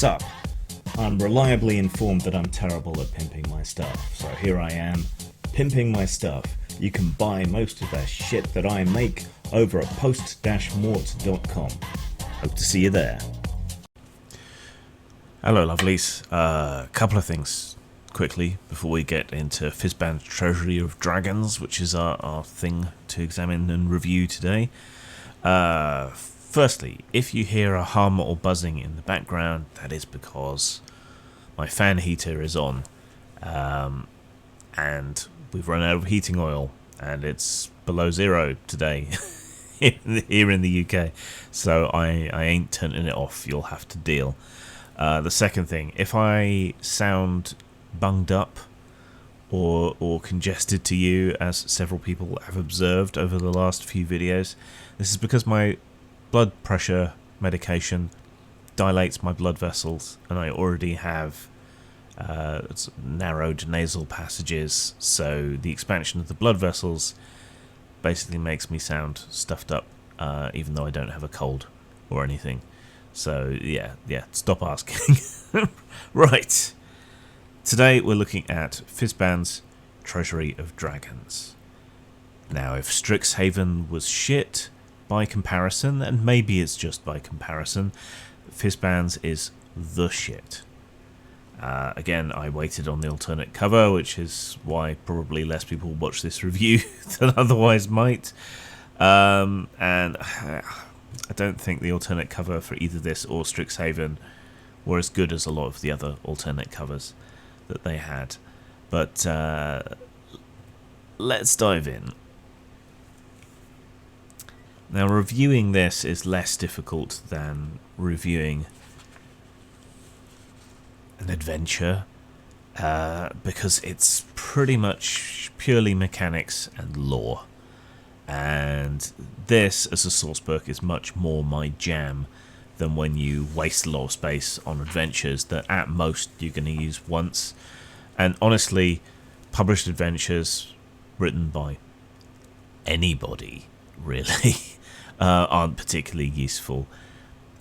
sup? I'm reliably informed that I'm terrible at pimping my stuff, so here I am, pimping my stuff. You can buy most of the shit that I make over at post-mort.com. Hope to see you there. Hello lovelies, a couple of things quickly before we get into Fizban's Treasury of Dragons, which is our thing to examine and review today. Firstly, if you hear a hum or buzzing in the background, that is because my fan heater is on, and we've run out of heating oil, and it's below zero today here in the UK, so I ain't turning it off. You'll have to deal. The second thing, if I sound bunged up or congested to you, as several people have observed over the last few videos, this is because my blood pressure medication dilates my blood vessels, and I already have narrowed nasal passages, so the expansion of the blood vessels basically makes me sound stuffed up, even though I don't have a cold or anything. So yeah, stop asking. Right, today we're looking at Fizban's Treasury of Dragons. Now, if Strixhaven was shit by comparison, and maybe it's just by comparison, Fizban's is the shit. Again, I waited on the alternate cover, which is why probably less people watch this review than otherwise might. And I don't think the alternate cover for either this or Strixhaven were as good as a lot of the other alternate covers that they had. But let's dive in. Now, reviewing this is less difficult than reviewing an adventure, because it's pretty much purely mechanics and lore. And this, as a sourcebook, is much more my jam than when you waste a lot of space on adventures that at most you're going to use once. And honestly, published adventures written by anybody, really, aren't particularly useful.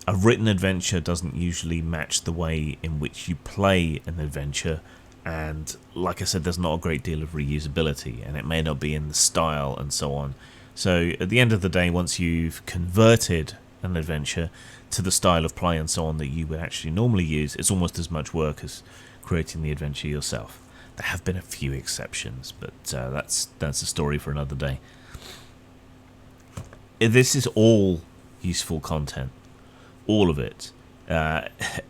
A written adventure doesn't usually match the way in which you play an adventure, and like I said, there's not a great deal of reusability, and it may not be in the style and so on. So at the end of the day, once you've converted an adventure to the style of play and so on that you would actually normally use, it's almost as much work as creating the adventure yourself. There have been a few exceptions, but that's a story for another day. This is all useful content. All of it.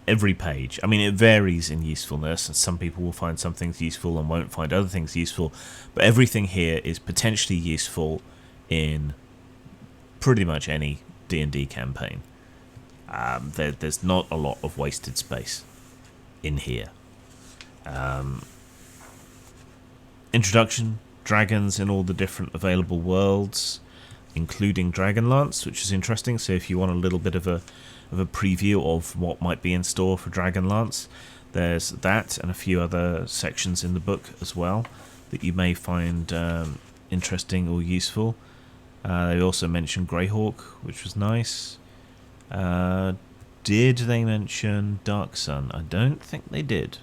Every page. I mean, it varies in usefulness, and some people will find some things useful and won't find other things useful, but everything here is potentially useful in pretty much any D&D campaign. There's not a lot of wasted space in here. Introduction, dragons in all the different available worlds, including Dragonlance, which is interesting. So if you want a little bit of a preview of what might be in store for Dragonlance, there's that and a few other sections in the book as well that you may find interesting or useful. They also mentioned Greyhawk, which was nice. Did they mention Dark Sun? I don't think they did.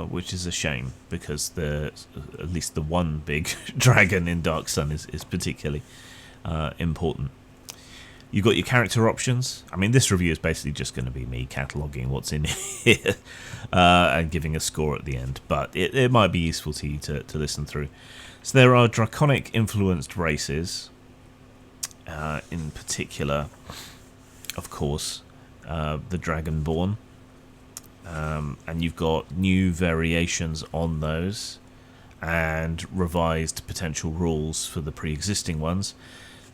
Which is a shame, because at least the one big dragon in Dark Sun is particularly important. You've got your character options. I mean, this review is basically just going to be me cataloguing what's in here and giving a score at the end, but it might be useful to you to listen through. So there are Draconic influenced races, in particular, of course, the Dragonborn. And you've got new variations on those and revised potential rules for the pre-existing ones.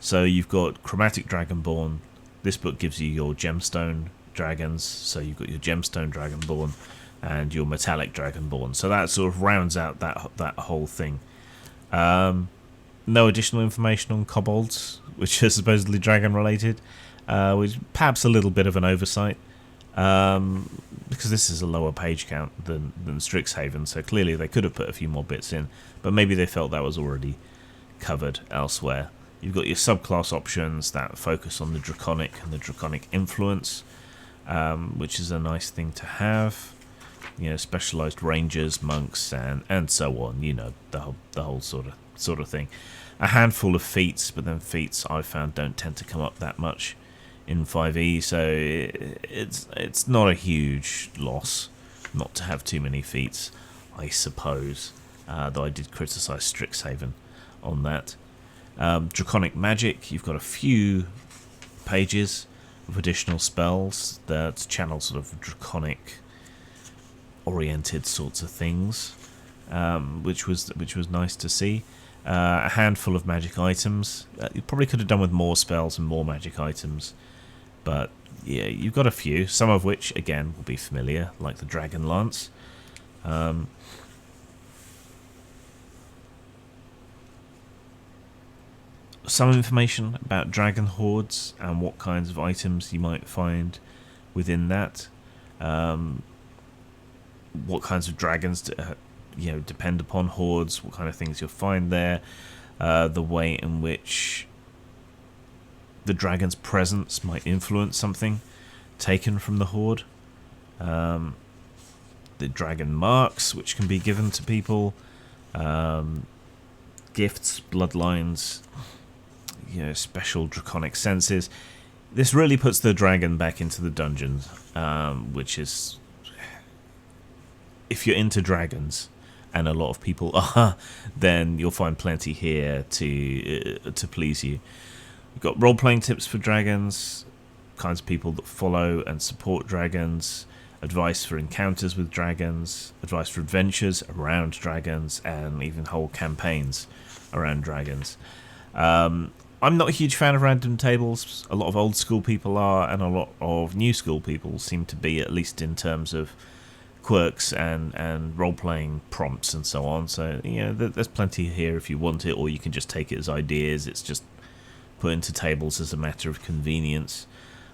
So you've got Chromatic Dragonborn. This book gives you your Gemstone Dragons, so you've got your Gemstone Dragonborn and your Metallic Dragonborn. So that sort of rounds out that whole thing. No additional information on Kobolds, which are supposedly dragon related, which perhaps a little bit of an oversight. Because this is a lower page count than Strixhaven, so clearly they could have put a few more bits in, but maybe they felt that was already covered elsewhere. You've got your subclass options that focus on the Draconic and the Draconic influence. which is a nice thing to have. You know, specialized rangers, monks, and so on. You know, the whole sort of thing. A handful of feats, but then feats I've found don't tend to come up that much in 5e, so it's not a huge loss not to have too many feats, I suppose. Though I did criticise Strixhaven on that. Draconic Magic, you've got a few pages of additional spells that channel sort of draconic oriented sorts of things, which was nice to see. A handful of magic items. You probably could have done with more spells and more magic items, but yeah, you've got a few, some of which again will be familiar, like the Dragon Lance. Some information about dragon hordes and what kinds of items you might find within that. What kinds of dragons depend upon hordes, what kind of things you'll find there, the way in which the dragon's presence might influence something taken from the horde, the dragon marks which can be given to people, gifts, bloodlines, special draconic senses. This really puts the dragon back into the dungeons, which is, if you're into dragons, and a lot of people are, then you'll find plenty here to please you. We've got role-playing tips for dragons, kinds of people that follow and support dragons, advice for encounters with dragons, advice for adventures around dragons, and even whole campaigns around dragons. I'm not a huge fan of random tables. A lot of old school people are, and a lot of new school people seem to be, at least in terms of quirks and role-playing prompts and so on. So there's plenty here if you want it, or you can just take it as ideas. It's just put into tables as a matter of convenience,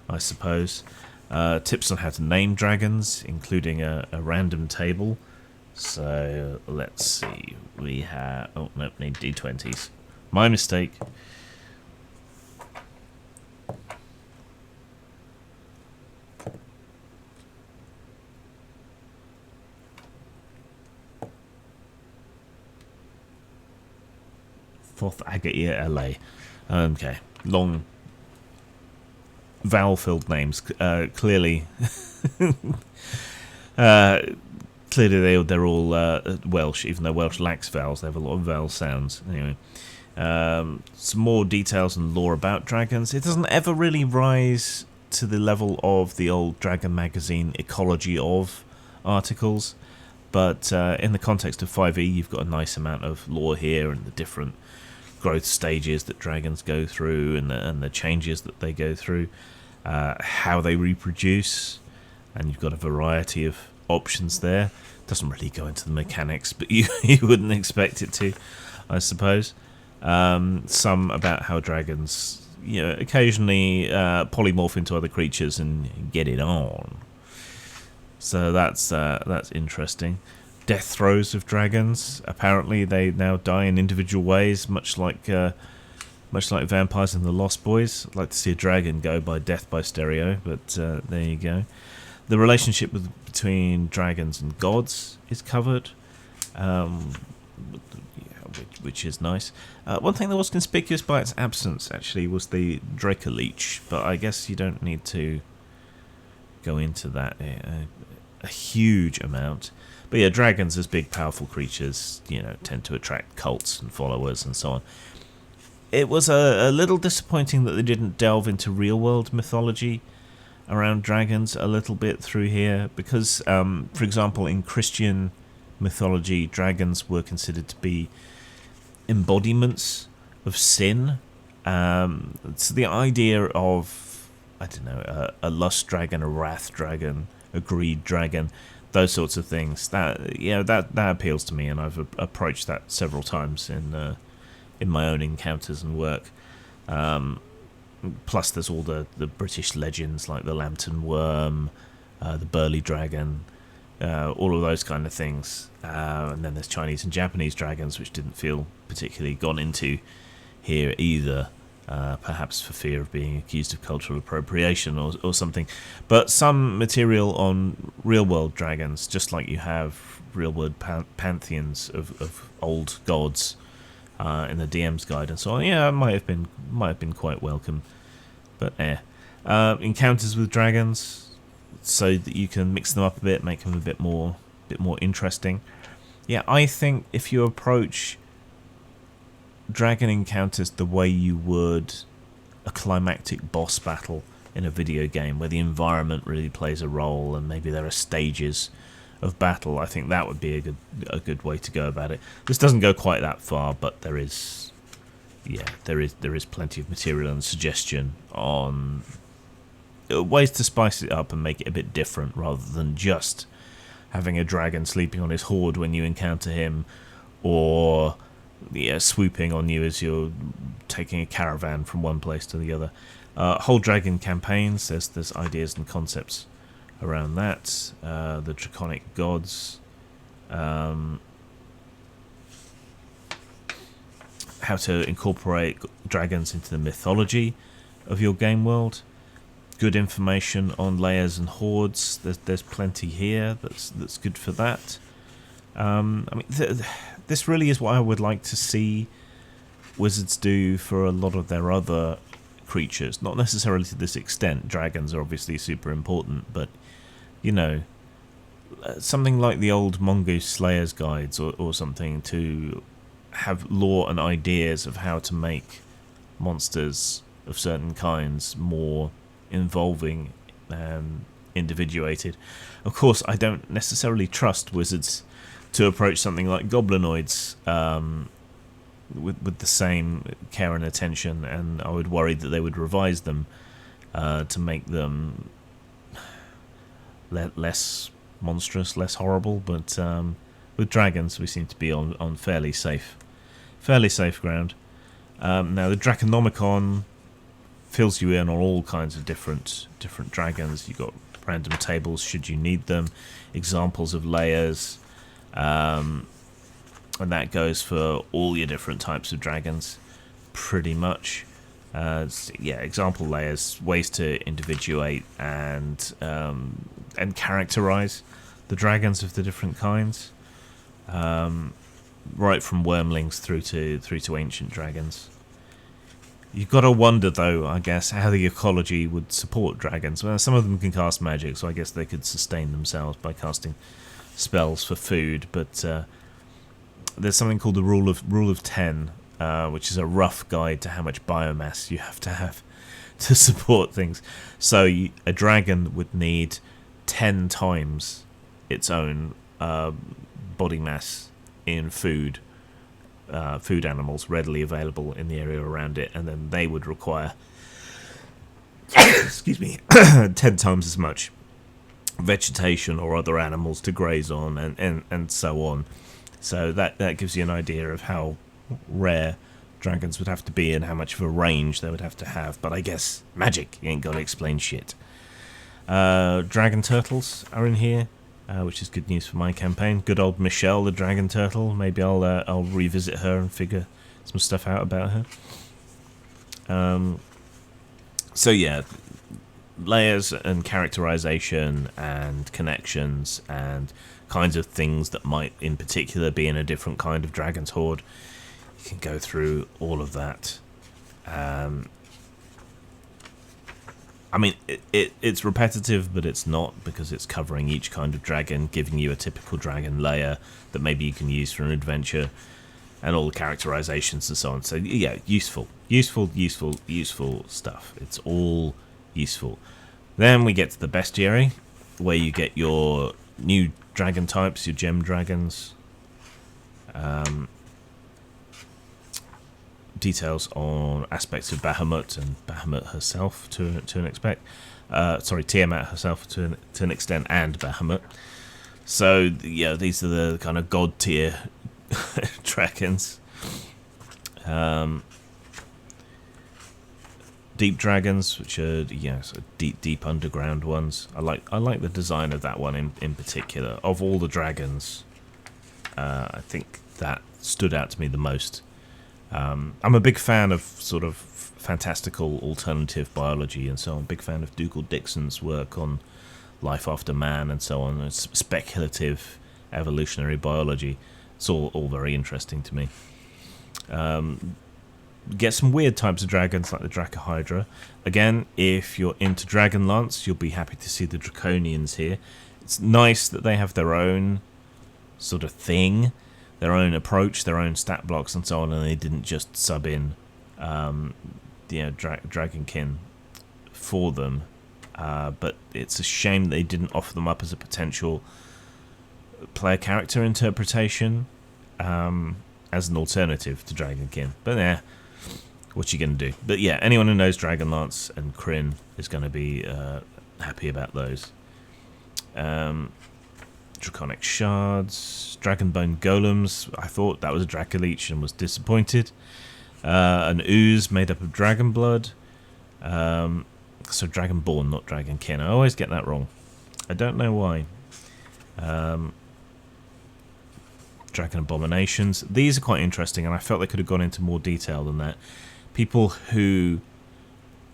I suppose. Tips on how to name dragons, including a random table. So let's see, we have, oh no, need d20s, my mistake. Fourth Agatia LA. Okay, long vowel-filled names. Clearly, they're all Welsh. Even though Welsh lacks vowels, they have a lot of vowel sounds. Anyway, some more details and lore about dragons. It doesn't ever really rise to the level of the old Dragon magazine ecology of articles, but in the context of 5e, you've got a nice amount of lore here and the different growth stages that dragons go through and the changes that they go through, how they reproduce, and you've got a variety of options there. Doesn't really go into the mechanics, but you wouldn't expect it to, I suppose. Some about how dragons occasionally polymorph into other creatures and get it on. So that's interesting. Death throes of dragons. Apparently, they now die in individual ways, much like vampires in the Lost Boys. I'd like to see a dragon go by death by stereo, but there you go. The relationship between dragons and gods is covered, which is nice. One thing that was conspicuous by its absence, actually, was the Dracoleech, but I guess you don't need to go into that a huge amount. But yeah, dragons as big, powerful creatures, tend to attract cults and followers and so on. It was a little disappointing that they didn't delve into real-world mythology around dragons a little bit through here, because, for example, in Christian mythology, dragons were considered to be embodiments of sin. So the idea of, I don't know, a lust dragon, a wrath dragon, a greed dragon, those sorts of things, that appeals to me, and I've approached that several times in my own encounters and work. Plus there's all the British legends like the Lambton Worm, the Burly Dragon, all of those kind of things, and then there's Chinese and Japanese dragons, which didn't feel particularly gone into here either. perhaps for fear of being accused of cultural appropriation or something. But some material on real-world dragons, just like you have real-world pantheons of old gods in the DM's guide and so on. Yeah, it might have been quite welcome. But encounters with dragons, so that you can mix them up a bit, make them a bit more interesting. Yeah, I think if you approach dragon encounters the way you would a climactic boss battle in a video game, where the environment really plays a role and maybe there are stages of battle, I think that would be a good way to go about it. This doesn't go quite that far, but there is plenty of material and suggestion on ways to spice it up and make it a bit different, rather than just having a dragon sleeping on his horde when you encounter him, or swooping on you as you're taking a caravan from one place to the other. Whole dragon campaigns, there's ideas and concepts around that. The Draconic gods, how to incorporate dragons into the mythology of your game world. Good information on layers and hordes. There's plenty here that's good for that. This really is what I would like to see Wizards do for a lot of their other creatures. Not necessarily to this extent. Dragons are obviously super important, but something like the old Mongoose Slayers guides or something, to have lore and ideas of how to make monsters of certain kinds more involving and individuated. Of course, I don't necessarily trust Wizards to approach something like goblinoids with the same care and attention, and I would worry that they would revise them to make them less monstrous, less horrible. But with dragons, we seem to be on fairly safe ground. Now, the Draconomicon fills you in on all kinds of different dragons. You've got random tables should you need them, examples of layers, and that goes for all your different types of dragons, pretty much. Example layers, ways to individuate and characterize the dragons of the different kinds, right from wormlings through to ancient dragons. You've got to wonder, though, I guess, how the ecology would support dragons. Well, some of them can cast magic, so I guess they could sustain themselves by casting spells for food. But there's something called the Rule of 10, which is a rough guide to how much biomass you have to support things. So a dragon would need 10 times its own body mass in food animals readily available in the area around it, and then they would require 10 times as much vegetation or other animals to graze on, and so on. So that gives you an idea of how rare dragons would have to be and how much of a range they would have to have. But I guess magic ain't got to explain shit. Dragon turtles are in here, which is good news for my campaign. Good old Michelle, the dragon turtle. Maybe I'll revisit her and figure some stuff out about her. So yeah, layers and characterization and connections and kinds of things that might in particular be in a different kind of dragon's horde. You can go through all of that. I mean, it's repetitive, but it's not, because it's covering each kind of dragon, giving you a typical dragon layer that maybe you can use for an adventure, and all the characterizations and so on. So yeah, useful stuff. It's all useful. Then we get to the Bestiary, where you get your new dragon types, your gem dragons. Details on aspects of Bahamut and Bahamut herself to an extent. Tiamat herself to an extent, and Bahamut. So yeah, these are the kind of god tier dragons. Deep dragons, which are so deep underground ones. I like the design of that one in particular. Of all the dragons, I think that stood out to me the most. I'm a big fan of sort of fantastical alternative biology and so on. Big fan of Dougal Dixon's work on life after man and so on. It's speculative evolutionary biology. It's all very interesting to me. Get some weird types of dragons like the Dracahydra. Again, if you're into Dragonlance, you'll be happy to see the Draconians here. It's nice that they have their own sort of thing, their own approach, their own stat blocks and so on, and they didn't just sub in Dragonkin for them. But it's a shame they didn't offer them up as a potential player character interpretation as an alternative to Dragonkin. But yeah, what you going to do? But yeah, anyone who knows Dragonlance and Kryn is going to be happy about those. Draconic Shards, Dragonbone Golems. I thought that was a Dracoleech and was disappointed. An Ooze made up of Dragon Blood. So Dragonborn, not Dragonkin. I always get that wrong. I don't know why. Dragon Abominations. These are quite interesting, and I felt they could have gone into more detail than that. People who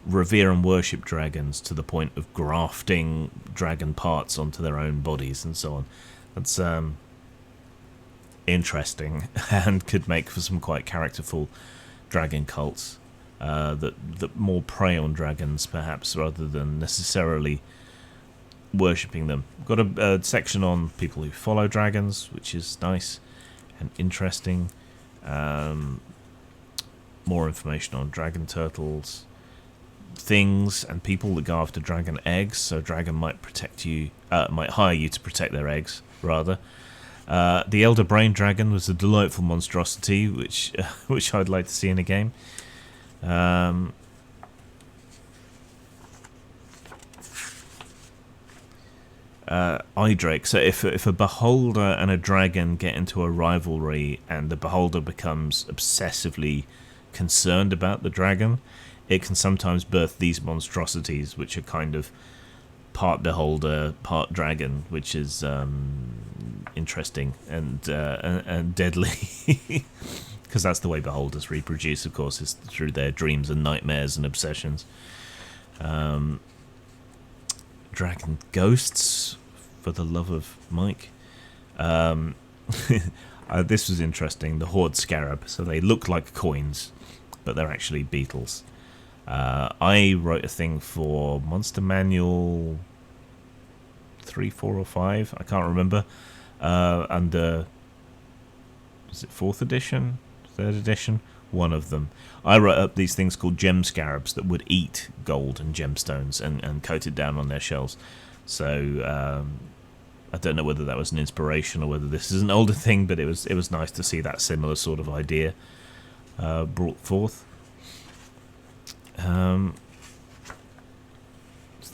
revere and worship dragons to the point of grafting dragon parts onto their own bodies and so on. That's interesting and could make for some quite characterful dragon cults that more prey on dragons perhaps rather than necessarily worshipping them. Got a section on people who follow dragons, which is nice and interesting. More information on dragon turtles, things and people that go after dragon eggs. So dragon might protect you, might hire you to protect their eggs rather. The Elder Brain Dragon was a delightful monstrosity which I'd like to see in a game. Idrake. So if a beholder and a dragon get into a rivalry and the beholder becomes obsessively concerned about the dragon, it can sometimes birth these monstrosities which are kind of part beholder, part dragon, which is interesting and deadly. Because that's the way beholders reproduce, of course, is through their dreams and nightmares and obsessions. Dragon ghosts, for the love of Mike. This was interesting. The Horde Scarab. So they look like coins, but they're actually beetles. I wrote a thing for Monster Manual 3, 4, or 5. I can't remember. Under, is it 4th edition? 3rd edition? One of them. I wrote up these things called gem scarabs that would eat gold and gemstones and coat it down on their shells. So I don't know whether that was an inspiration or whether this is an older thing, but it was nice to see that similar sort of idea brought forth. Is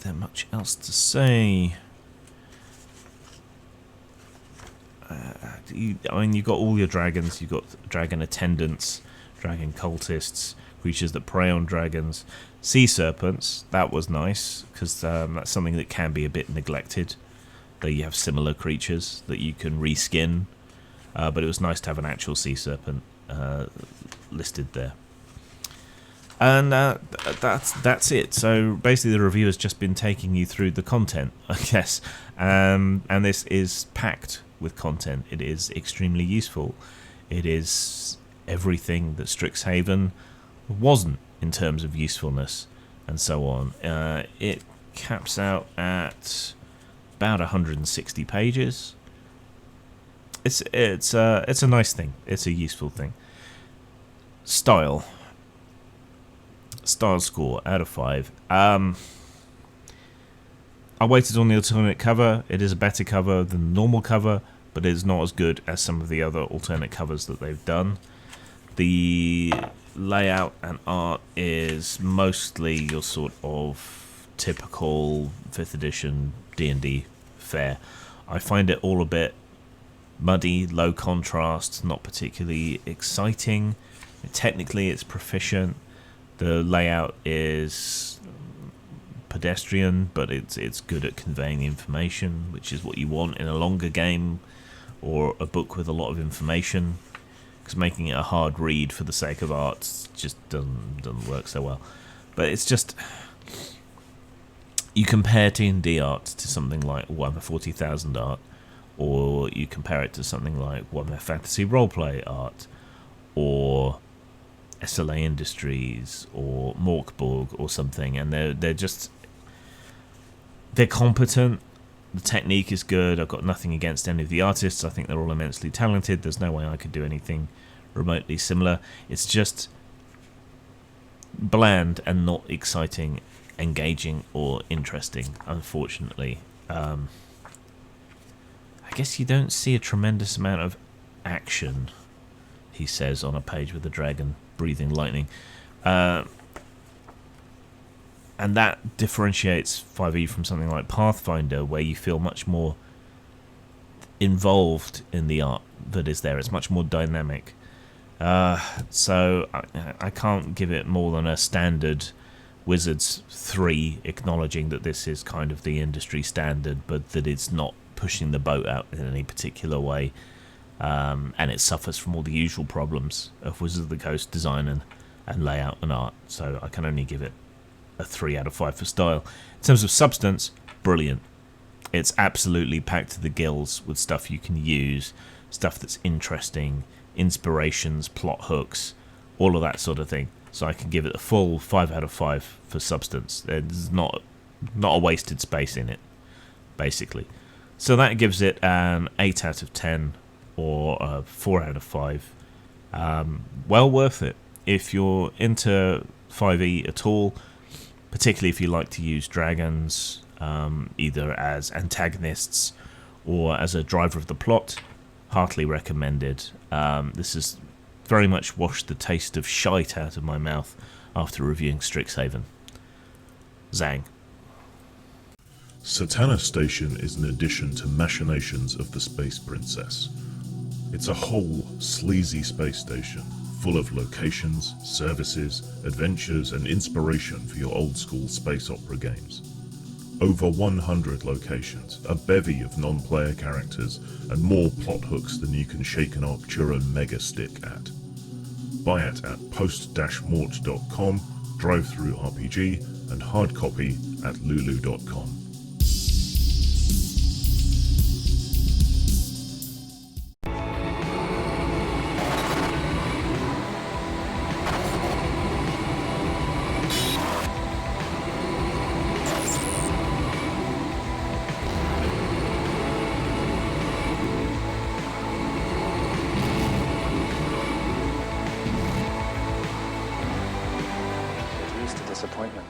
there much else to say? You got all your dragons. You've got dragon attendants, dragon cultists, creatures that prey on dragons, sea serpents. That was nice because that's something that can be a bit neglected. That you have similar creatures that you can reskin, but it was nice to have an actual sea serpent listed there. And that's it. So basically the review has just been taking you through the content, I guess. And this is packed with content. It is extremely useful. It is everything that Strixhaven wasn't in terms of usefulness and so on. It caps out at about 160 pages. It's a nice thing. It's a useful thing. Style score out of 5. I waited on the alternate cover. It is a better cover than the normal cover, but it is not as good as some of the other alternate covers that they've done. The layout and art is mostly your sort of typical 5th edition D&D fare. I find it all a bit muddy, low contrast, not particularly exciting. Technically it's proficient. The layout is pedestrian, but it's good at conveying information, which is what you want in a longer game or a book with a lot of information, because making it a hard read for the sake of art just doesn't work so well. But it's just, you compare D&D art to something like Warhammer 40,000 art, or you compare it to something like Warhammer Fantasy Roleplay art, or SLA Industries, or Morkborg, or something, and they're competent. The technique is good. I've got nothing against any of the artists. I think they're all immensely talented. There's no way I could do anything remotely similar. It's just bland and not exciting, engaging, or interesting, unfortunately. I guess you don't see a tremendous amount of action, he says on a page with a dragon breathing lightning. And that differentiates 5e from something like Pathfinder, where you feel much more involved in the art that is there. It's much more dynamic. So I can't give it more than a standard Wizards 3, acknowledging that this is kind of the industry standard, but that it's not pushing the boat out in any particular way. And it suffers from all the usual problems of Wizards of the Coast design and layout and art. So I can only give it a 3 out of 5 for style. In terms of substance, brilliant. It's absolutely packed to the gills with stuff you can use, stuff that's interesting, inspirations, plot hooks, all of that sort of thing. So I can give it a full 5 out of 5 for substance. There's not a wasted space in it, basically. So that gives it an 8 out of 10 or a 4 out of 5. Well worth it. If you're into 5e at all, particularly if you like to use dragons, either as antagonists or as a driver of the plot, heartily recommended. This has very much washed the taste of shite out of my mouth after reviewing Strixhaven. Zang. Satana Station is an addition to Machinations of the Space Princess. It's a whole sleazy space station, full of locations, services, adventures, and inspiration for your old-school space opera games. Over 100 locations, a bevy of non-player characters, and more plot hooks than you can shake an Arcturo mega stick at. Buy it at post-mort.com, drive-thru RPG, and hard copy at lulu.com. Get used to disappointment.